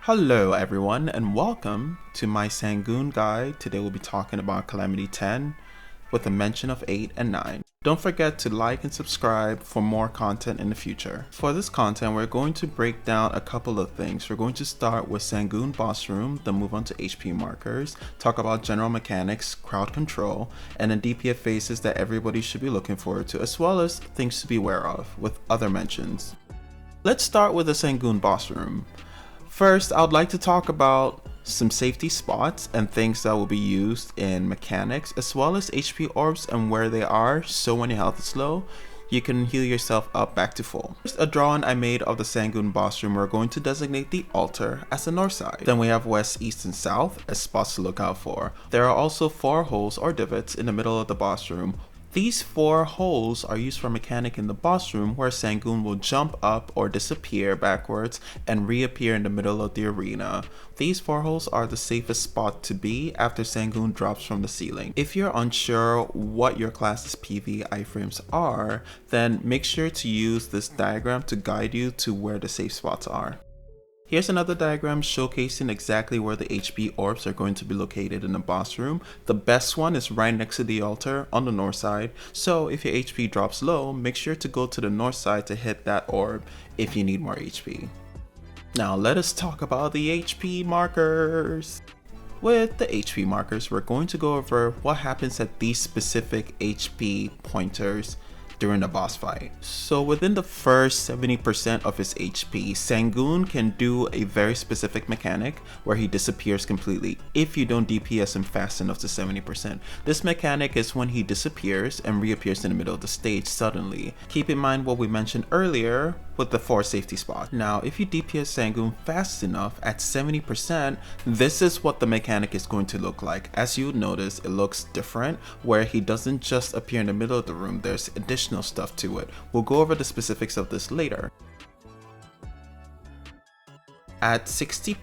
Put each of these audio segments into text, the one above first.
Hello everyone and welcome to my Sangoon guide. Today we'll be talking about Calamity 10 with a mention of 8 and 9. Don't forget to like and subscribe for more content in the future. For this content we're going to break down a couple of things. We're going to start with Sangoon boss room, then move on to HP markers, talk about general mechanics, crowd control, and then DPS phases that everybody should be looking forward to, as well as things to be aware of with other mentions. Let's start with the Sangoon boss room. First, I would like to talk about some safety spots and things that will be used in mechanics, as well as HP orbs and where they are, so when your health is low, you can heal yourself up back to full. First, a drawing I made of the Sangoon boss room, we're going to designate the altar as the north side. Then we have west, east, and south as spots to look out for. There are also 4 holes or divots in the middle of the boss room. These 4 holes are used for a mechanic in the boss room where Sangoon will jump up or disappear backwards and reappear in the middle of the arena. These 4 holes are the safest spot to be after Sangoon drops from the ceiling. If you're unsure what your class's PV iframes are, then make sure to use this diagram to guide you to where the safe spots are. Here's another diagram showcasing exactly where the HP orbs are going to be located in the boss room. The best one is right next to the altar on the north side, so if your HP drops low, make sure to go to the north side to hit that orb if you need more HP. Now let us talk about the HP markers. With the HP markers, we're going to go over what happens at these specific HP pointers during the boss fight. So within the first 70% of his HP, Sangoon can do a very specific mechanic where he disappears completely if you don't DPS him fast enough to 70%. This mechanic is when he disappears and reappears in the middle of the stage suddenly. Keep in mind what we mentioned earlier with the 4 safety spots. Now if you DPS Sangoon fast enough at 70%, this is what the mechanic is going to look like. As you notice, it looks different where he doesn't just appear in the middle of the room, there's additional stuff to it. We'll go over the specifics of this later. At 60%,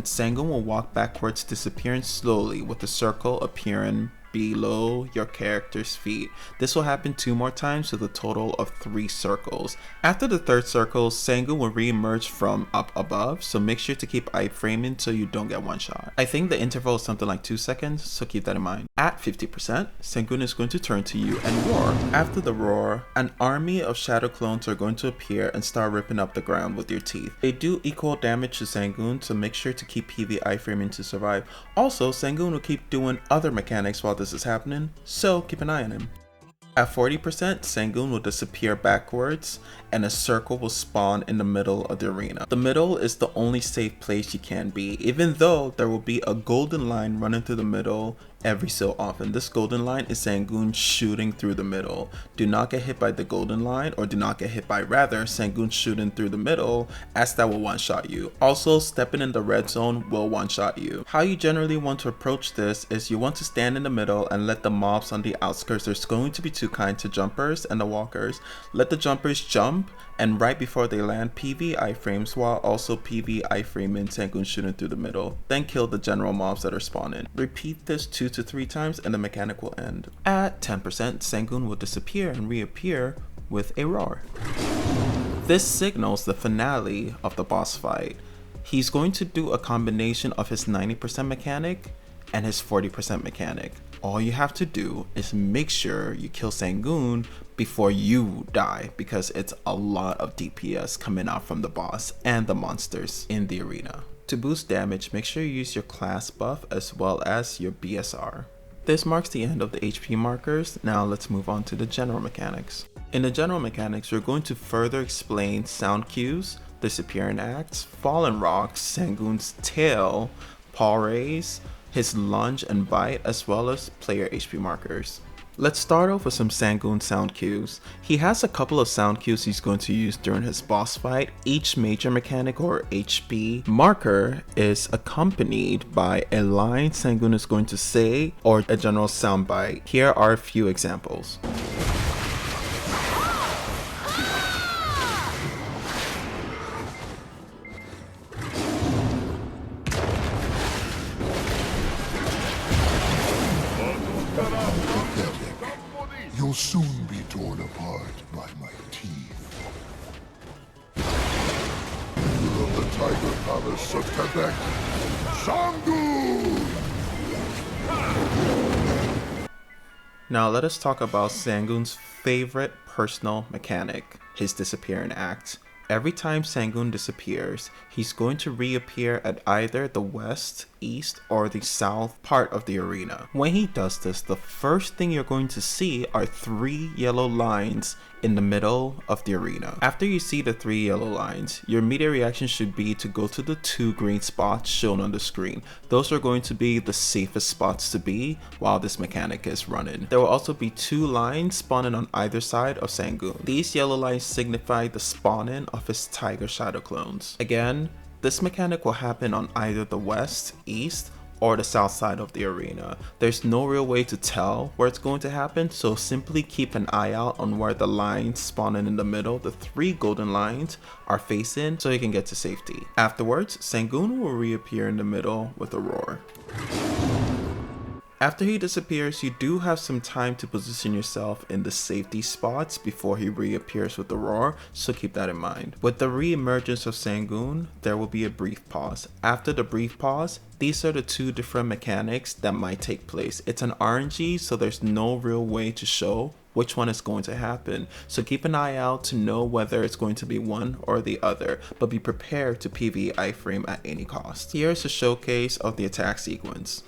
Sangoon will walk backwards, disappearing slowly with the circle appearing below your character's feet. This will happen 2 more times with a total of 3 circles. After the 3rd circle, Sangoon will re-emerge from up above, so make sure to keep iframing so you don't get one shot. I think the interval is something like 2 seconds, so keep that in mind. At 50%, Sangoon is going to turn to you and roar. After the roar, an army of shadow clones are going to appear and start ripping up the ground with your teeth. They do equal damage to Sangoon, so make sure to keep PV iframing to survive. Also, Sangoon will keep doing other mechanics while this is happening, so keep an eye on him. At 40%, Sangoon will disappear backwards and a circle will spawn in the middle of the arena. The middle is the only safe place you can be, even though there will be a golden line running through the middle every so often. This golden line is Sangoon shooting through the middle. Do not get hit by the golden line, or do not get hit by Sangoon shooting through the middle, as that will one-shot you. Also, stepping in the red zone will one-shot you. How you generally want to approach this is you want to stand in the middle and let the mobs on the outskirts, there's going to be 2 kinds of jumpers and the walkers. Let the jumpers jump, and right before they land, PV iframes while also PV iframing Sangoon shooting through the middle. Then kill the general mobs that are spawning. Repeat this 2 to 3 times and the mechanic will end. At 10%, Sangoon will disappear and reappear with a roar. This signals the finale of the boss fight. He's going to do a combination of his 90% mechanic and his 40% mechanic. All you have to do is make sure you kill Sangoon before you die, because it's a lot of DPS coming out from the boss and the monsters in the arena. To boost damage, make sure you use your class buff as well as your BSR. This marks the end of the HP markers. Now let's move on to the general mechanics. In the general mechanics, we're going to further explain sound cues, disappearing acts, fallen rocks, Sangoon's tail, paw raise, his lunge and bite, as well as player HP markers. Let's start off with some Sangoon sound cues. He has a couple of sound cues he's going to use during his boss fight. Each major mechanic or HP marker is accompanied by a line Sangoon is going to say or a general sound bite. Here are a few examples. You'll soon be torn apart by my teeth. Will the tiger Papalicia, Sangoon! Now let us talk about Sangoon's favorite personal mechanic, his disappearing act. Every time Sangoon disappears, he's going to reappear at either the west, east, or the south part of the arena. When he does this, the first thing you're going to see are 3 yellow lines in the middle of the arena. After you see the 3 yellow lines, your immediate reaction should be to go to the 2 green spots shown on the screen. Those are going to be the safest spots to be while this mechanic is running. There will also be 2 lines spawning on either side of Sangoon. These yellow lines signify the spawning of his Tiger Shadow clones. Again, this mechanic will happen on either the west, east, or the south side of the arena. There's no real way to tell where it's going to happen, so simply keep an eye out on where the lines spawning in the middle, the 3 golden lines, are facing so you can get to safety. Afterwards, Sangoon will reappear in the middle with a roar. After he disappears, you do have some time to position yourself in the safety spots before he reappears with the roar, so keep that in mind. With the re-emergence of Sangoon, there will be a brief pause. After the brief pause, these are the 2 different mechanics that might take place. It's an RNG, so there's no real way to show which one is going to happen. So keep an eye out to know whether it's going to be one or the other, but be prepared to PvE iframe at any cost. Here's a showcase of the attack sequence.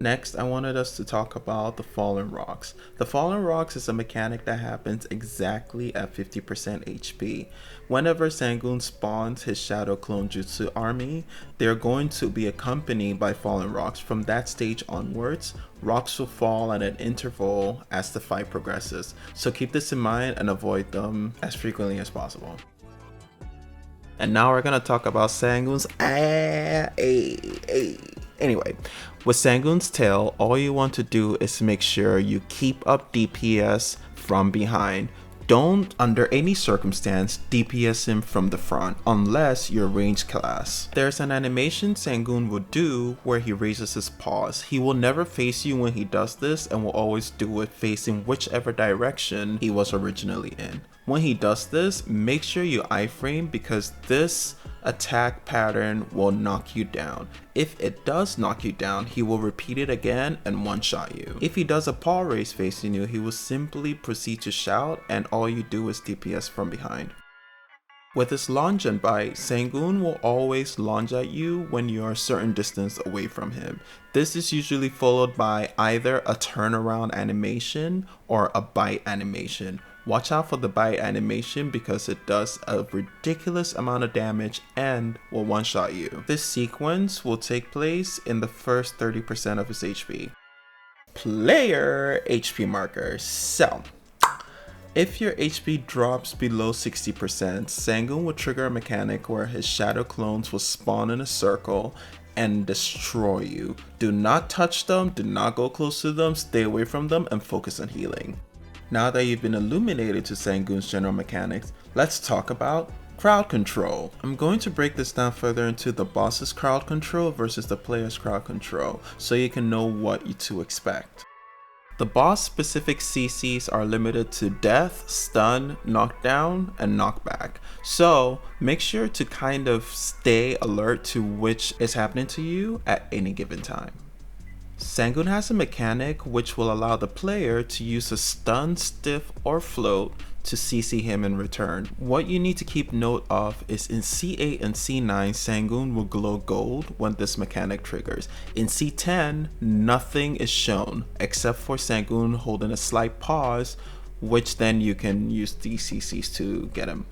Next, I wanted us to talk about the Fallen Rocks. The Fallen Rocks is a mechanic that happens exactly at 50% HP. Whenever Sangoon spawns his Shadow Clone Jutsu army, they are going to be accompanied by Fallen Rocks. From that stage onwards, rocks will fall at an interval as the fight progresses. So keep this in mind and avoid them as frequently as possible. And now we're going to talk about Sangoon's Anyway, with Sangoon's tail, all you want to do is make sure you keep up DPS from behind. Don't, under any circumstance, DPS him from the front, unless you're ranged class. There's an animation Sangoon will do where he raises his paws. He will never face you when he does this and will always do it facing whichever direction he was originally in. When he does this, make sure you iframe because this attack pattern will knock you down. If it does knock you down, he will repeat it again and one-shot you. If he does a paw raise facing you, he will simply proceed to shout and all you do is DPS from behind. With his lunge and bite, Sangoon will always lunge at you when you are a certain distance away from him. This is usually followed by either a turnaround animation or a bite animation. Watch out for the bite animation because it does a ridiculous amount of damage and will one-shot you. This sequence will take place in the first 30% of his HP. Player HP marker. So, if your HP drops below 60%, Sangoon will trigger a mechanic where his shadow clones will spawn in a circle and destroy you. Do not touch them, do not go close to them, stay away from them and focus on healing. Now that you've been illuminated to Sangoon's general mechanics, let's talk about crowd control. I'm going to break this down further into the boss's crowd control versus the player's crowd control so you can know what to expect. The boss specific CCs are limited to death, stun, knockdown, and knockback. So make sure to kind of stay alert to which is happening to you at any given time. Sangoon has a mechanic which will allow the player to use a stun, stiff, or float to CC him in return. What you need to keep note of is in C8 and C9, Sangoon will glow gold when this mechanic triggers. In C10, nothing is shown except for Sangoon holding a slight pause, which then you can use these CCs to get him.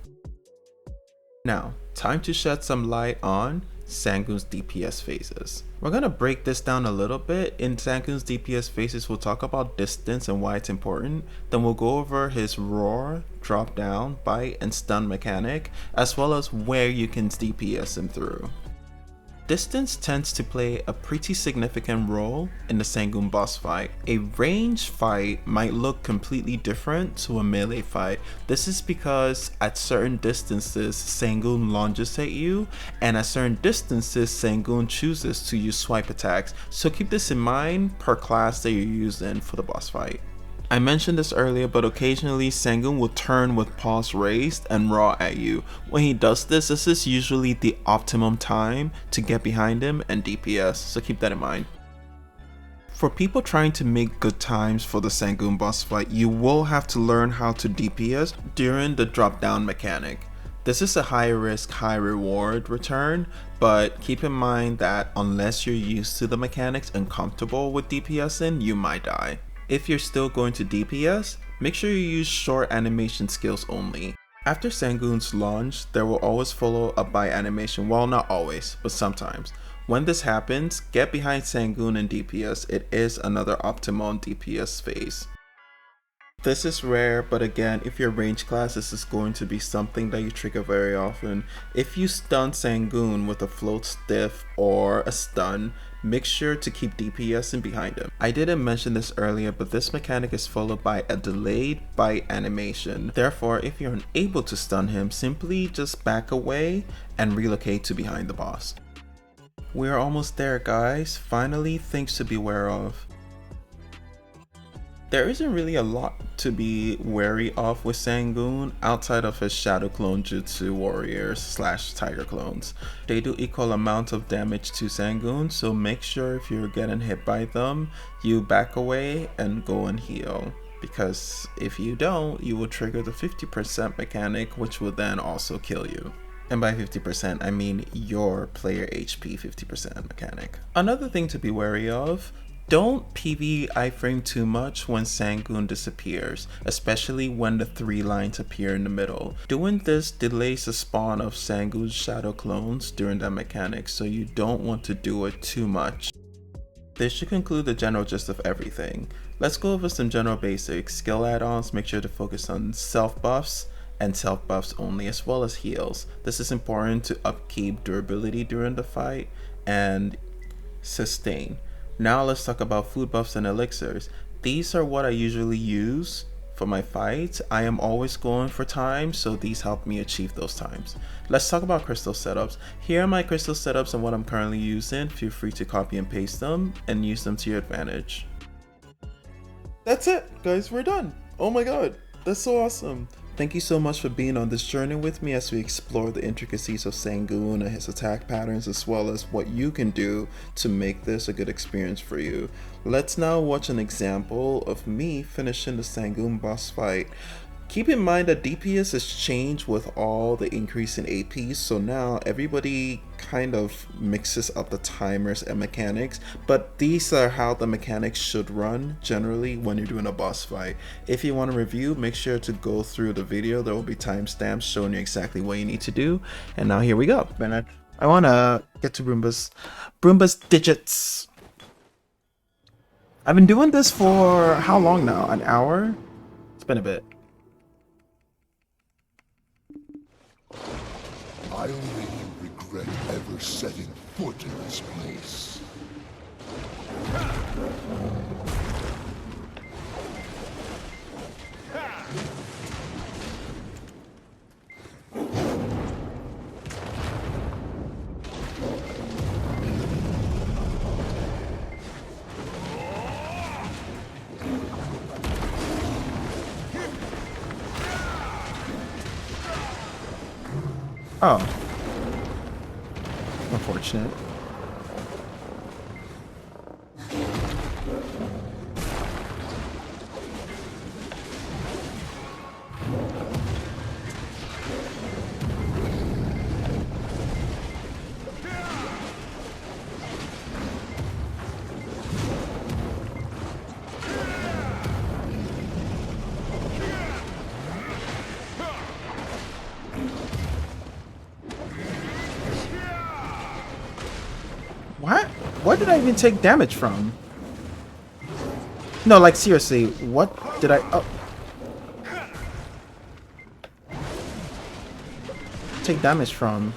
Now, time to shed some light on Sangoon's DPS phases. We're going to break this down a little bit. In Sangoon's DPS phases, we'll talk about distance and why it's important. Then we'll go over his roar, drop down, bite, and stun mechanic, as well as where you can DPS him through. Distance tends to play a pretty significant role in the Sangoon boss fight. A ranged fight might look completely different to a melee fight. This is because at certain distances, Sangoon lunges at you, and at certain distances, Sangoon chooses to use swipe attacks. So keep this in mind per class that you're using for the boss fight. I mentioned this earlier, but occasionally Sangoon will turn with paws raised and raw at you. When he does this, this is usually the optimum time to get behind him and DPS, so keep that in mind. For people trying to make good times for the Sangoon boss fight, you will have to learn how to DPS during the drop down mechanic. This is a high risk, high reward return, but keep in mind that unless you're used to the mechanics and comfortable with DPSing, you might die. If you're still going to DPS, make sure you use short animation skills only. After Sangoon's launch, there will always follow up by animation, well not always, but sometimes. When this happens, get behind Sangoon and DPS, it is another optimal DPS phase. This is rare, but again, if you're range class, this is going to be something that you trigger very often. If you stun Sangoon with a float stiff or a stun, make sure to keep DPSing behind him. I didn't mention this earlier, but this mechanic is followed by a delayed bite animation. Therefore, if you're unable to stun him, simply just back away and relocate to behind the boss. We're almost there, guys. Finally, things to be aware of. There isn't really a lot to be wary of with Sangoon outside of his Shadow Clone Jutsu warriors / Tiger clones. They do equal amount of damage to Sangoon, so make sure if you're getting hit by them, you back away and go and heal. Because if you don't, you will trigger the 50% mechanic, which will then also kill you. And by 50%, I mean your player HP 50% mechanic. Another thing to be wary of, don't PV iframe too much when Sangoon disappears, especially when the 3 lines appear in the middle. Doing this delays the spawn of Sangoon's shadow clones during that mechanic, so you don't want to do it too much. This should conclude the general gist of everything. Let's go over some general basics. Skill add-ons, make sure to focus on self buffs and self buffs only, as well as heals. This is important to upkeep durability during the fight and sustain. Now let's talk about food buffs and elixirs. These are what I usually use for my fights. I am always going for time, so these help me achieve those times. Let's talk about crystal setups. Here are my crystal setups and what I'm currently using. Feel free to copy and paste them and use them to your advantage. That's it, guys, we're done. Oh my god, that's so awesome. Thank you so much for being on this journey with me as we explore the intricacies of Sangoon and his attack patterns, as well as what you can do to make this a good experience for you. Let's now watch an example of me finishing the Sangoon boss fight. Keep in mind that DPS has changed with all the increase in APs, so now everybody kind of mixes up the timers and mechanics, but these are how the mechanics should run generally when you're doing a boss fight. If you want to review, make sure to go through the video. There will be timestamps showing you exactly what you need to do. And now here we go. I want to get to Broomba's digits. I've been doing this for how long now? An hour? It's been a bit. I only regret ever setting foot in this place. Oh. Unfortunate. What? What did I even take damage from? No, like seriously, what did I... Oh. Take damage from?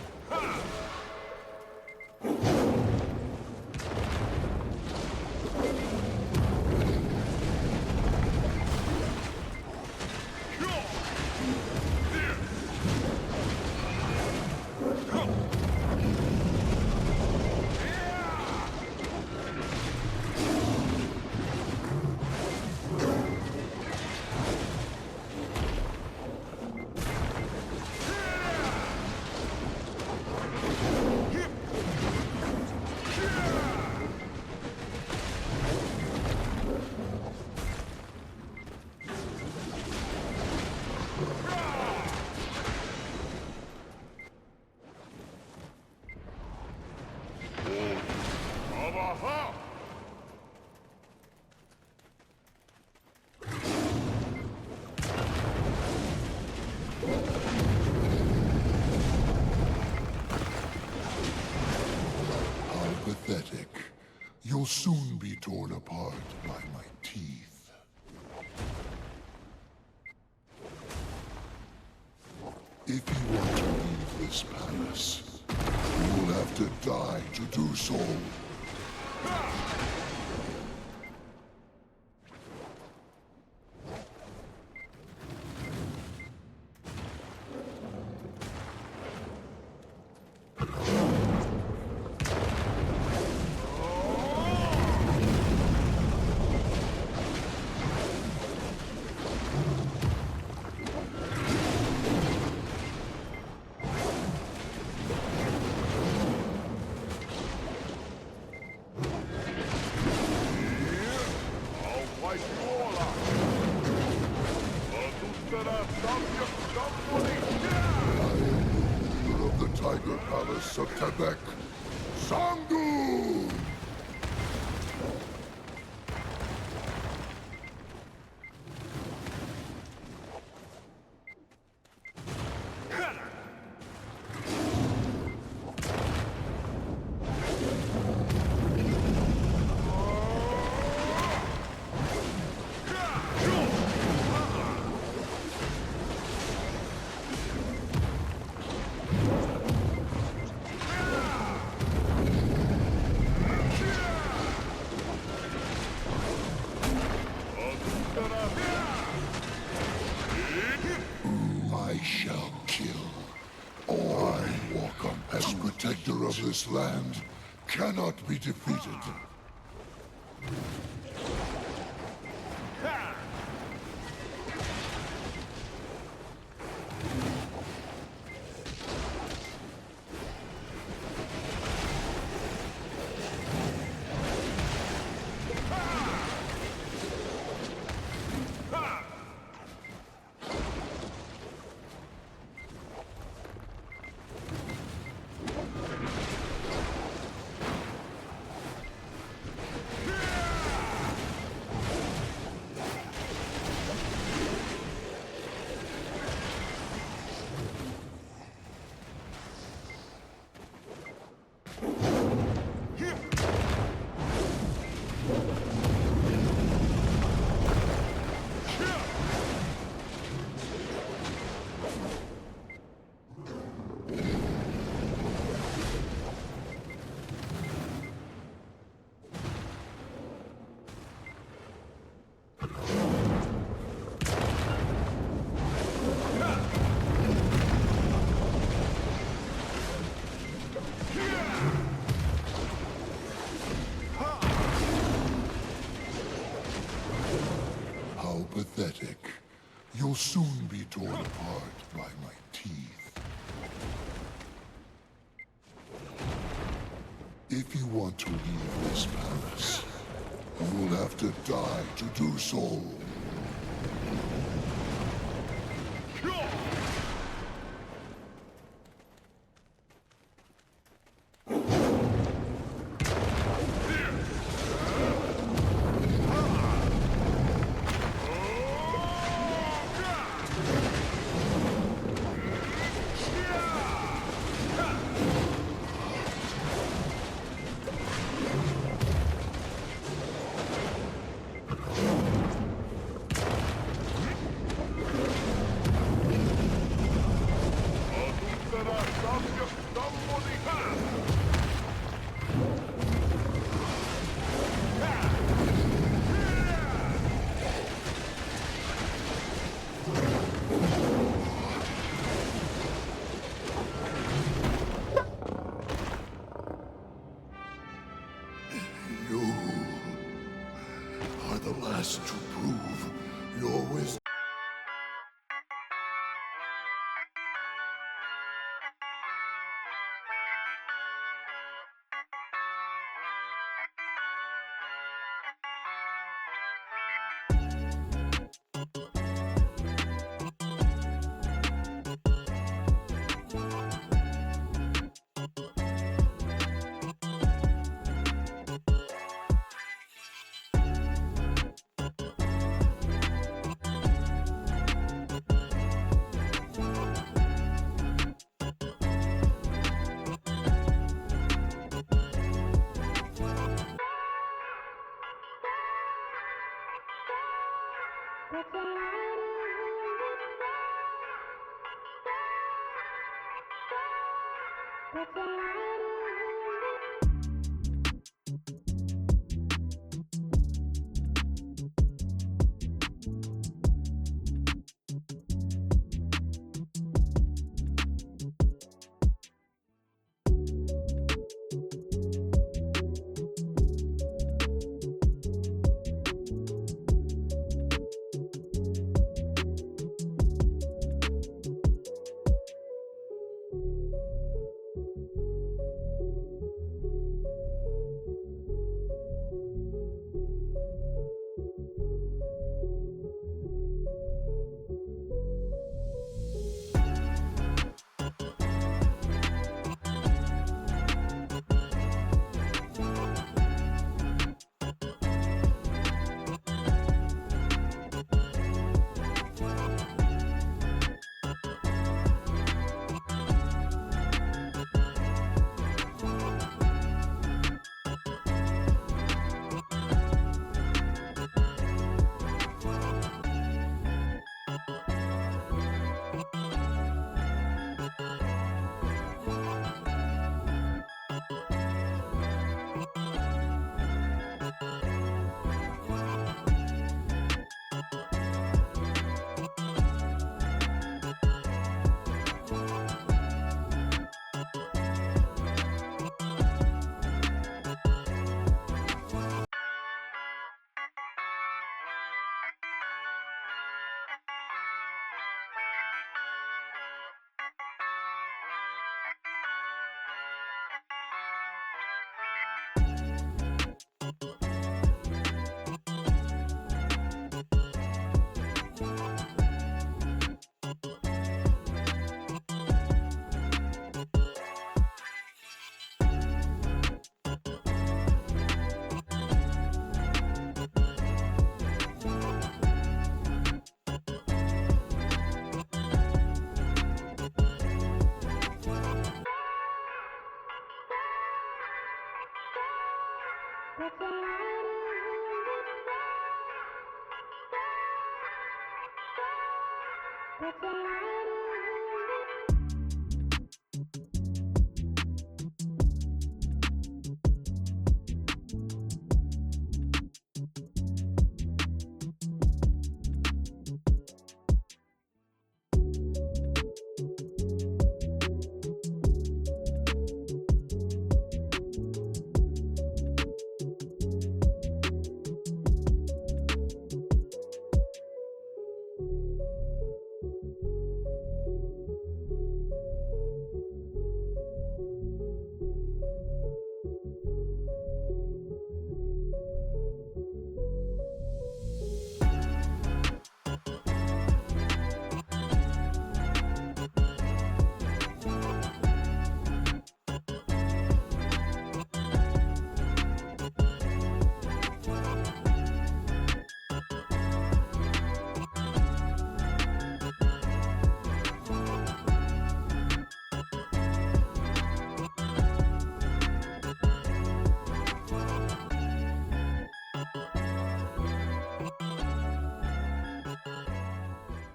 soon be torn apart by my teeth. If you want to leave this palace, you will have to die to do so. Of the Tiger Palace of Quebec, Sangoon! I shall kill. I, Walker, as protector of this land, cannot be defeated. Pathetic. You'll soon be torn apart by my teeth. If you want to leave this palace, you will have to die to do so. You are the last to prove your wisdom. Papalicia.